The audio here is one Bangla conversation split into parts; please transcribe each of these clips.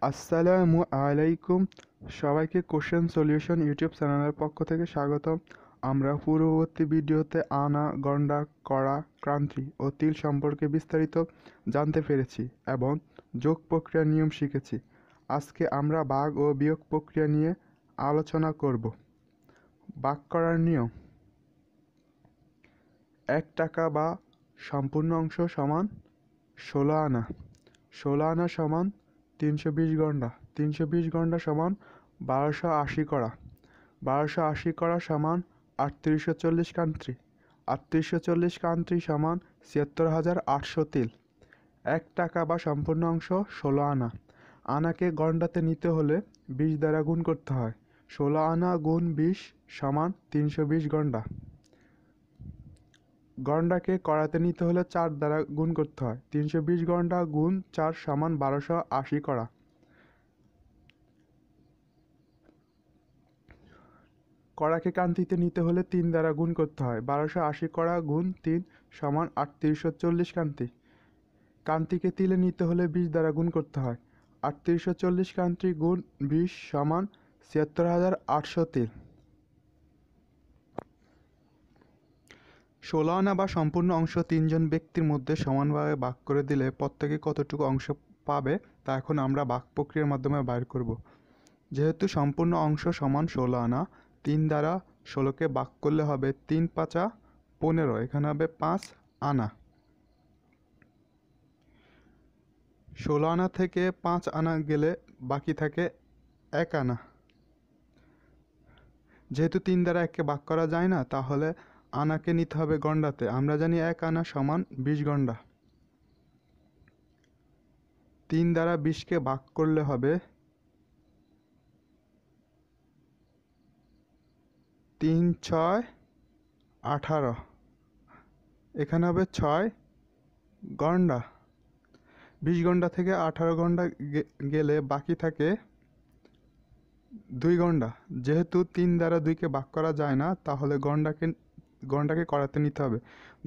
আসসালামু আলাইকুম। সবাইকে কোশ্চেন সলিউশন ইউটিউব চ্যানেলের পক্ষ থেকে স্বাগতম। আমরা পূর্ববর্তী ভিডিওতে আনা, গণ্ডা, কড়া, ক্রান্তি ও তিল সম্পর্কে বিস্তারিত জানতে পেরেছি এবং যোগ প্রক্রিয়ার নিয়ম শিখেছি। আজকে আমরা ভাগ ও বিয়োগ প্রক্রিয়া নিয়ে আলোচনা করব। ভাগ করার নিয়ম: 1 টাকা বা সম্পূর্ণ অংশ সমান 16 আনা। 16 আনা সমান 320 গণ্ডা। 320 গণ্ডা সমান 1280 কড়া। 1280 কড়া সমান 3840 কান্ত্রি। 3840 কান্ত্রি সমান ৭৬৮০০ তিল। 1 টাকা বা সম্পূর্ণ অংশ 16 আনা। আনাকে গণ্ডাতে নিতে হলে 20 দ্বারা গুণ করতে হয়। 16 আনা গুণ 20 সমান 320 গণ্ডা। গণ্ডাকে কড়াতে নিতে হলে 4 দ্বারা গুণ করতে হয়। 320 গণ্ডা গুণ 4 সমান 1280 কড়া। কড়াকে কান্তিতে নিতে হলে 3 দ্বারা গুণ করতে হয়। 1280 কড়া গুণ 3 সমান 3840 কান্তি। কান্তিকে তিলে নিতে হলে 20 দ্বারা গুণ করতে হয়। 3840 কান্তি গুণ 20 সমান ৭৬৮০০ তিল। 16 আনা বা সম্পূর্ণ অংশ 3 জন ব্যক্তির মধ্যে সমানভাবে ভাগ করে দিলে প্রত্যেকে কতটুকু অংশ পাবে তা এখন আমরা ভাগ প্রক্রিয়ার মাধ্যমে বাইর করব। যেহেতু সম্পূর্ণ অংশ সমান 16 আনা, 3 দ্বারা 16কে ভাগ করলে হবে 3 পাঁচা 15, এখানে হবে 5 আনা। 16 আনা থেকে 5 আনা গেলে বাকি থাকে 1 আনা। যেহেতু 3 দ্বারা 1কে ভাগ করা যায় না, তাহলে আনাকে নিতে হবে গণ্ডাতে। আমরা জানি 1 আনা সমান 20 গণ্ডা। 3 দ্বারা 20কে ভাগ করলে হবে 3 6 18, এখানে হবে 6 গণ্ডা। 20 গণ্ডা থেকে 18 গণ্ডা গেলে বাকি থাকে 2 গণ্ডা। যেহেতু 3 দ্বারা 2কে ভাগ করা যায় না, তাহলে গণ্ডাকে কড়াতে নিতে হবে।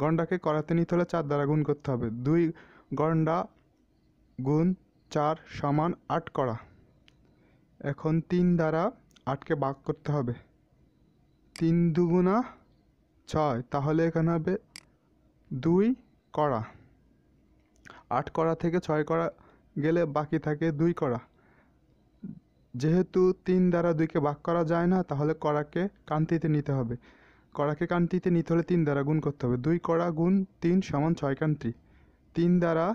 গণ্ডাকে কড়াতে নিতে হলে 4 দ্বারা গুণ করতে হবে। 2 গণ্ডা গুণ 4 সমান 8 কড়া। এখন 3 দ্বারা 8কে ভাগ করতে হবে। 3 দুগুণা 6, তাহলে এখানে হবে 2 কড়া। 8 কড়া থেকে 6 কড়া গেলে বাকি থাকে 2 কড়া। যেহেতু 3 দ্বারা 2কে ভাগ করা যায় না, তাহলে কড়াকে কান্তিতে নিতে হবে। কড়াকে কান্তিতে নিতে হলে 3 দ্বারা গুণ করতে হবে। 2 কড়া গুণ 3 সমান 6 কান্তি। 3 দ্বারা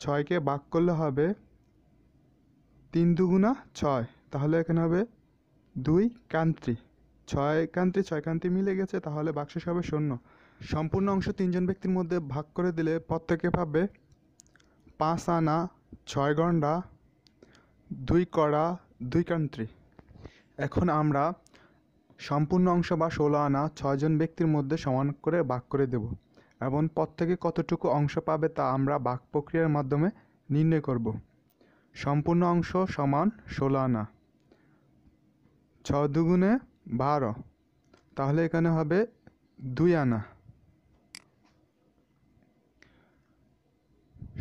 6কে ভাগ করলে হবে 3 দুগুণা 6, তাহলে এখানে হবে 2 কান্ত্রি। 6 কান্তি মিলে গেছে, তাহলে বাক্সেস হবে শূন্য। সম্পূর্ণ অংশ 3 জন ব্যক্তির মধ্যে ভাগ করে দিলে প্রত্যেকে পাবে 5 আনা 6 গণ্ডা 2 কড়া 2 কান্ত্রি। এখন আমরা সম্পূর্ণ অংশ বা 16 আনা 6 জন ব্যক্তির মধ্যে সমান করে ভাগ করে দেব এবং প্রত্যেকে কতটুকু অংশ পাবে তা আমরা ভাগ প্রক্রিয়ার মাধ্যমে নির্ণয় করব। সম্পূর্ণ অংশ সমান 16 আনা। 6 দুগুণে 12, তাহলে এখানে হবে 2 আনা।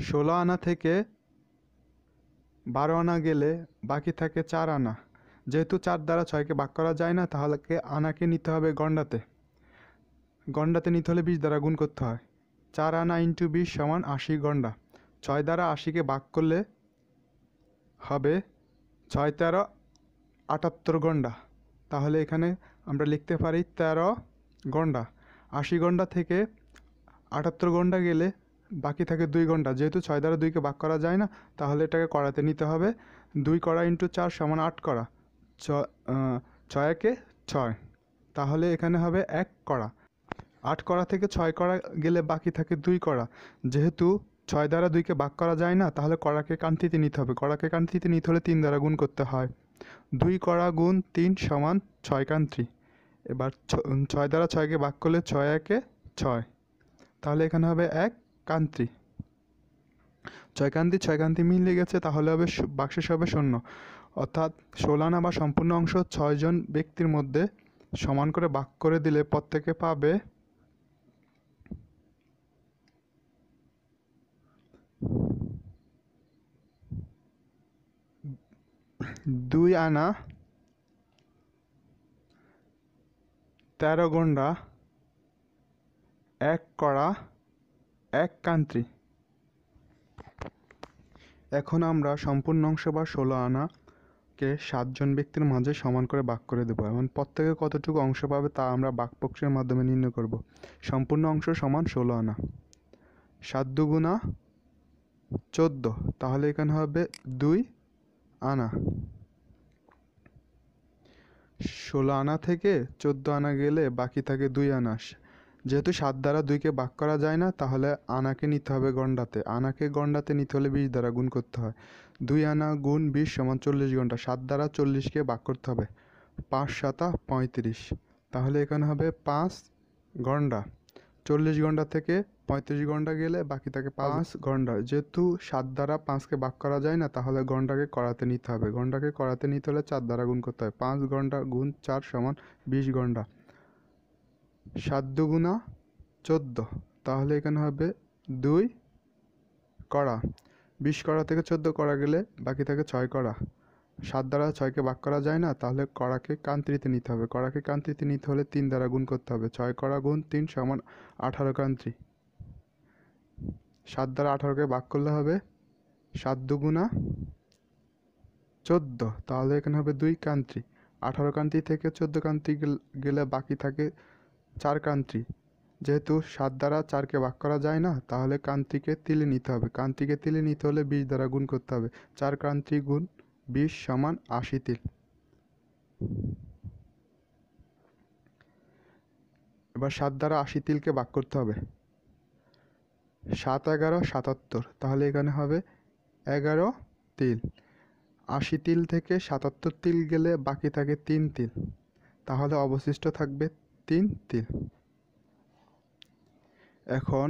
16 আনা থেকে 12 আনা গেলে বাকি থাকে 4 আনা। যেহেতু 4 দ্বারা 6কে ভাগ করা যায় না, তাহলে আনাকে নিতে হবে গণ্ডাতে। গণ্ডাতে নিতে হলে 20 দ্বারা গুণ করতে হয়। 4 আনা ইন্টু 20 সমান 80 গণ্ডা। 6 দ্বারা 80কে ভাগ করলে হবে 6 13 78 গণ্ডা। তাহলে এখানে আমরা লিখতে পারি 13 গণ্ডা। 80 গণ্ডা থেকে 78 গণ্ডা গেলে বাকি থাকে 2 গণ্ডা। যেহেতু 6 দ্বারা 2কে ভাগ করা যায় না, তাহলে এটাকে কড়াতে নিতে হবে। 2 কড়া ইন্টু 4 সমান 8 কড়া। 6 একে 6, তাহলে এখানে হবে 1 কড়া। 8 কড়া থেকে 6 কড়া গেলে বাকি থাকে 2 কড়া। যেহেতু 6 দ্বারা 2কে ভাগ করা যায় না, তাহলে কড়াকে কান্তিতে নিতে হবে। কড়াকে কান্তিতে নিতে হলে 3 দ্বারা গুণ করতে হয়। 2 কড়া গুণ 3 সমান 6 কান্ত্রি। এবার 6 দ্বারা 6কে ভাগ করলে 6 একে 6, তাহলে এখানে হবে 1 কান্ত্রি। 6 কান্তি মিলে গেছে, তাহলে হবে বাক্সেস হবে শূন্য। অর্থাৎ 16 আনা বা সম্পূর্ণ অংশ 6 জন ব্যক্তির মধ্যে সমান করে ভাগ করে দিলে প্রত্যেকে পাবে 2 আনা 13 গন্ডা 1 কড়া 1 কান্ত্রি। এখন আমরা সম্পূর্ণ অংশ বা 16 আনাকে 7 জন ব্যক্তির মাঝে সমান করে ভাগ করে দেবো। এবং প্রত্যেকে কতটুকু অংশ পাবে তা আমরা ভাগ প্রক্রিয়ার মাধ্যমে নির্ণয় করব। সম্পূর্ণ অংশ সমান 16 আনা। 7 দুগুণা 14, তাহলে এখানে হবে 2 আনা। 16 আনা থেকে 14 আনা গেলে বাকি থাকে 2 আনা। যেহেতু 7 দ্বারা 2কে ভাগ করা যায় না, তাহলে আনাকে নিতে হবে গন্ডাতে। আনাকে গন্ডাতে নিতে হলে 20 দ্বারা গুণ করতে হয়। 2 আনা গুণ 20 সমান 40 গন্ডা। 7 দ্বারা 40কে ভাগ করতে হবে। 5 7 35, তাহলে এখানে হবে 5 গন্ডা। 40 গন্ডা থেকে 35 গন্ডা গেলে বাকি থাকে 5 গন্ডা। যেহেতু 7 দ্বারা 5কে ভাগ করা যায় না, তাহলে গন্ডাকে কড়াতে নিতে হবে। গন্ডাকে কড়াতে নিতে হলে 4 দ্বারা গুণ করতে হয়। 5 গন্ডা গুণ 4 সমান 20 গন্ডা। 7 দুগুণা 14, তাহলে এখানে হবে 2 কড়া। 20 কড়া থেকে 14 কড়া গেলে বাকি থাকে 6 কড়া। 7 দ্বারা 6কে ভাগ করা যায় না, তাহলে কড়াকে কান্ত্রিতে নিতে হবে। কড়াকে কান্ত্রিতে নিতে হলে 3 দ্বারা গুণ করতে হবে। 6 কড়া গুণ 3 সমান 18 কান্ত্রি। 7 দ্বারা 18কে ভাগ করলে হবে 7 দুগুণা 14, তাহলে এখানে হবে 2 কান্ত্রি। 18 কান্ত্রি থেকে 14 কান্ত্রি গেলে বাকি থাকে 4 কান্ত্রি। যেহেতু 7 দ্বারা 4কে ভাগ করা যায় না, তাহলে কান্ত্রিকে তিলে নিতে হবে। কান্ত্রিকে তিলে নিতে হলে 20 দ্বারা গুণ করতে হবে। 4 কান্ত্রি গুণ 20 সমান 80 তিল। এবার 7 দ্বারা 80 তিলকে ভাগ করতে হবে। 7 11 77, তাহলে এখানে হবে 11 তিল। 80 তিল থেকে 77 তিল গেলে বাকি থাকে 3 তিল, তাহলে অবশিষ্ট থাকবে 3 তিল। এখন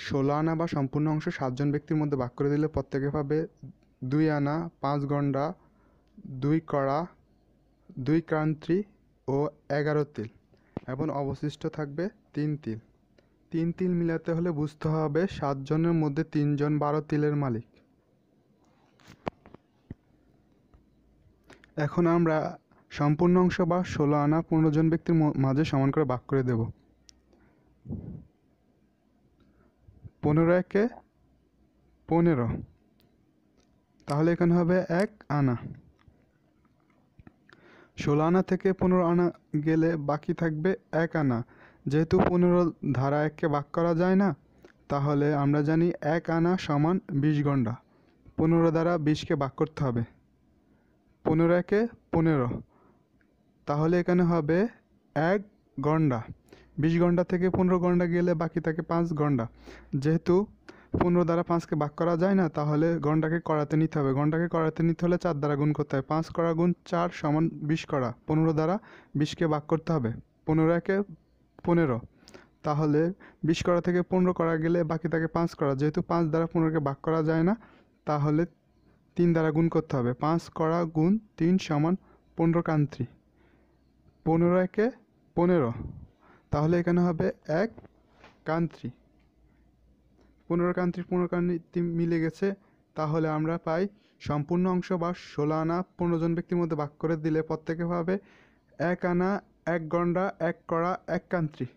16 আনা বা সম্পূর্ণ অংশ 7 জন ব্যক্তির মধ্যে ভাগ করে দিলে প্রত্যেকে পাবে 2 আনা 5 গন্ডা 2 কড়া 2 কান্ত্রি ও 11 তিল, এবং অবশিষ্ট থাকবে 3 তিল। 3 তিল মিলাতে হলে বুঝতে হবে 7 জনের মধ্যে 3 জন 12 তিলের মালিক। এখন আমরা সম্পূর্ণ অংশ বা 16 আনা 15 জন ব্যক্তির মাঝে সমান করে ভাগ করে দেব। 15 একে 15, তাহলে এখানে হবে 1 আনা। 16 আনা থেকে 15 আনা গেলে বাকি থাকবে 1 আনা। যেহেতু 15 ধারা 1কে ভাগ করা যায় না, তাহলে আমরা জানি 1 আনা সমান 20 গন্ডা। 15 দ্বারা 20কে ভাগ করতে হবে। 15 একে 15, তাহলে এখানে হবে 1 গন্ডা। 20 গন্ডা থেকে 15 গন্ডা গেলে বাকি থাকে 5 গন্ডা। যেহেতু 15 দ্বারা 5কে ভাগ করা যায় না, তাহলে গন্ডাকে কড়াতে নিতে হবে। গন্ডাকে কড়াতে নিতে হলে 4 দ্বারা গুণ করতে হয়। 5 কড়া গুণ 4 সমান 20 কড়া। 15 দ্বারা 20কে ভাগ করতে হবে। 15 একে 15, তাহলে 20 কড়া থেকে 15 কড়া গেলে বাকি থাকে 5 কড়া। যেহেতু 5 দ্বারা 15কে ভাগ করা যায় না, তাহলে 3 দ্বারা গুণ করতে হবে। 5 কড়া গুণ 3 সমান 15 কান্ত্রি। 15 একে 15, তাহলে এখানে হবে 1 কান্ত্রি। 15 কান্ত্রি 15 কান্ত্রি মিলে গেছে, তাহলে আমরা পাই সম্পূর্ণ অংশ বা 16 আনা 15 জন ব্যক্তির মধ্যে ভাগ করে দিলে প্রত্যেকে পাবে 1 আনা 1 গন্ডা 1 কড়া 1 কান্ত্রি।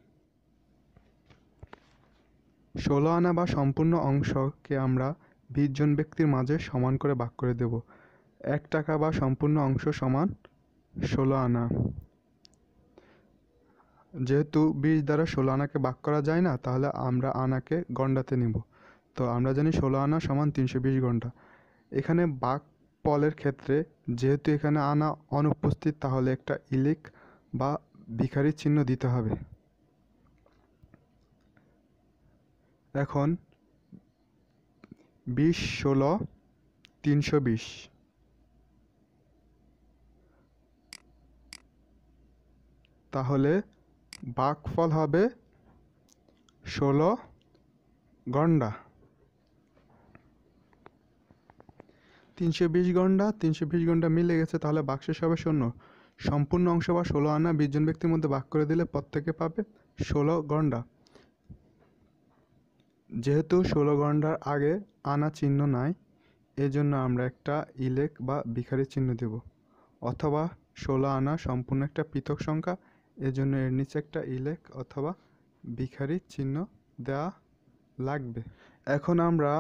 16 আনা বা সম্পূর্ণ অংশকে আমরা 20 জন ব্যক্তির মাঝে সমান করে ভাগ করে দেব। 1 টাকা বা সম্পূর্ণ অংশ সমান 16 আনা। যেহেতু 20 দ্বারা 16 আনাকে ভাগ করা যায় না, তাহলে আমরা আনাকে গন্ডাতে নিব। তো আমরা জানি 16 আনা সমান 320 গন্ডা। এখানে ভাগ ফলের ক্ষেত্রে যেহেতু এখানে আনা অনুপস্থিত, তাহলে একটা ইলিক বা ভিখারির চিহ্ন দিতে হবে। এখন 20 16 320, তাহলে ভাগফল হবে 16 গন্ডা। 320 গন্ডা 320 গন্ডা মিলে গেছে, তাহলে ভাগশেষ হবে 0। সম্পূর্ণ অংশ বা 16 আনা 20 জন ব্যক্তির মধ্যে ভাগ করে দিলে প্রত্যেকে পাবে 16 গন্ডা। যেহেতু 16 গন্ডার আগে আনা চিহ্ন নাই, এজন্য আমরা একটা ইলেক বা ভিখারি চিহ্ন দেব, অথবা 16 আনা সম্পূর্ণ একটা পৃথক সংখ্যা, এজন্য এর নিচে একটা ইলেক অথবা ভিখারি চিহ্ন দেওয়া লাগবে। এখন আমরা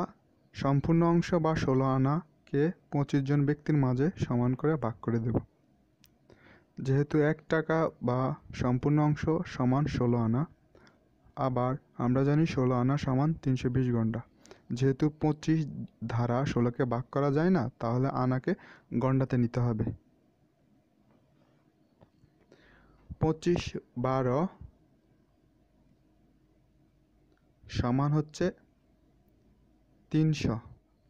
সম্পূর্ণ অংশ বা 16 আনাকে 25 জন ব্যক্তির মাঝে সমান করে ভাগ করে দেব। যেহেতু 1 টাকা বা সম্পূর্ণ অংশ সমান 16 আনা, আবার আমরা জানি 16 আনা সমান 320 গন্ডা। যেহেতু 25 ধারা 16কে ভাগ করা যায় না, তাহলে আনাকে গন্ডাতে নিতে হবে। 25 12 সমান হচ্ছে 300,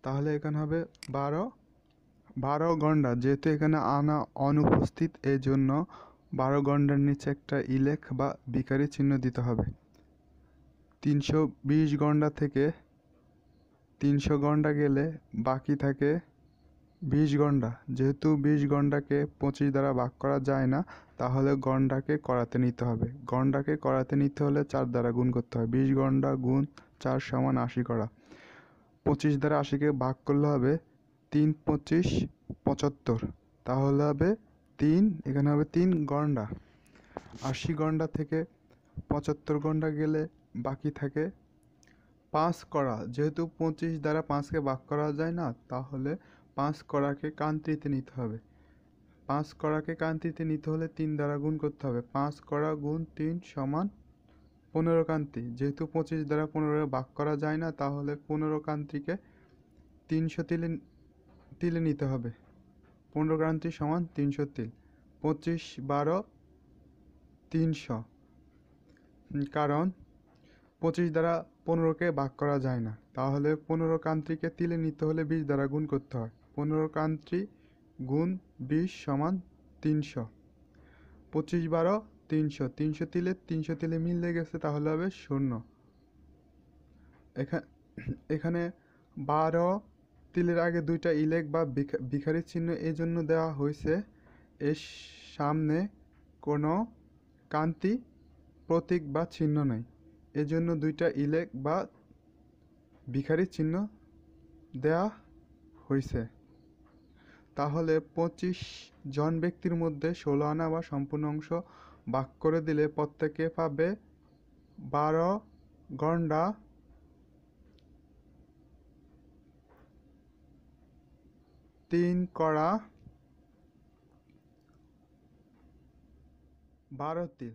তাহলে এখানে হবে 12 গন্ডা। যেহেতু এখানে আনা অনুপস্থিত, এই জন্য 12 গন্ডার নিচে একটা ইলেক বা ভিখারি চিহ্ন দিতে হবে। 320 গন্ডা থেকে 300 গন্ডা গেলে বাকি থাকে 20 গন্ডা। যেহেতু 20 গন্ডাকে 25 দ্বারা ভাগ করা যায় না, তাহলে গন্ডাকে করাতে নিতে হবে। গন্ডাকে করাতে নিতে হলে 4 দ্বারা গুণ করতে হয়। 20 গন্ডা গুণ 4 সমান 80 করা। 25 দ্বারা 80কে ভাগ করলে হবে 3 25 75, তাহলে হবে 3, এখানে হবে 3 গন্ডা। 80 গন্ডা থেকে 75 গন্ডা গেলে বাকি থাকে 5 কড়া। যেহেতু 25 দ্বারা 5কে ভাগ করা যায় না, তাহলে 5 কড়াকে কান্ত্রিতে নিতে হবে। 5 কড়াকে কান্ত্রিতে নিতে হলে 3 দ্বারা গুণ করতে হবে। 5 কড়া গুণ 3 সমান 15 কান্তি। যেহেতু 25 দ্বারা 15 ভাগ করা যায় না, তাহলে 15 কান্তিকে 300 তিলে নিতে হবে। 15 কান্তি সমান 300 তিল। 25 12 300, কারণ 25 দ্বারা 15কে ভাগ করা যায় না, তাহলে 15 কান্ত্রিকে তিলে নিতে হলে 20 দ্বারা গুণ করতে হয়। 15 কান্ত্রি গুণ 20 সমান 300। 25 12 300, 300 তিলে মিলে গেছে, তাহলে হবে 0। এখানে 12 তিলের আগে 2টা ইলেক বা ভিখারির চিহ্ন এই জন্য দেওয়া হয়েছে, এর সামনে কোনো কান্তি প্রতীক বা চিহ্ন নাই, এজন্য 2টা ইলেক বা ভিখারির চিহ্ন দেয়া হয়েছে। তাহলে 25 জন ব্যক্তির মধ্যে 16 আনা বা সম্পূর্ণ অংশ ভাগ করে দিলে প্রত্যেকে পাবে 12 গন্ডা, 3 কড়া, 12 তিল।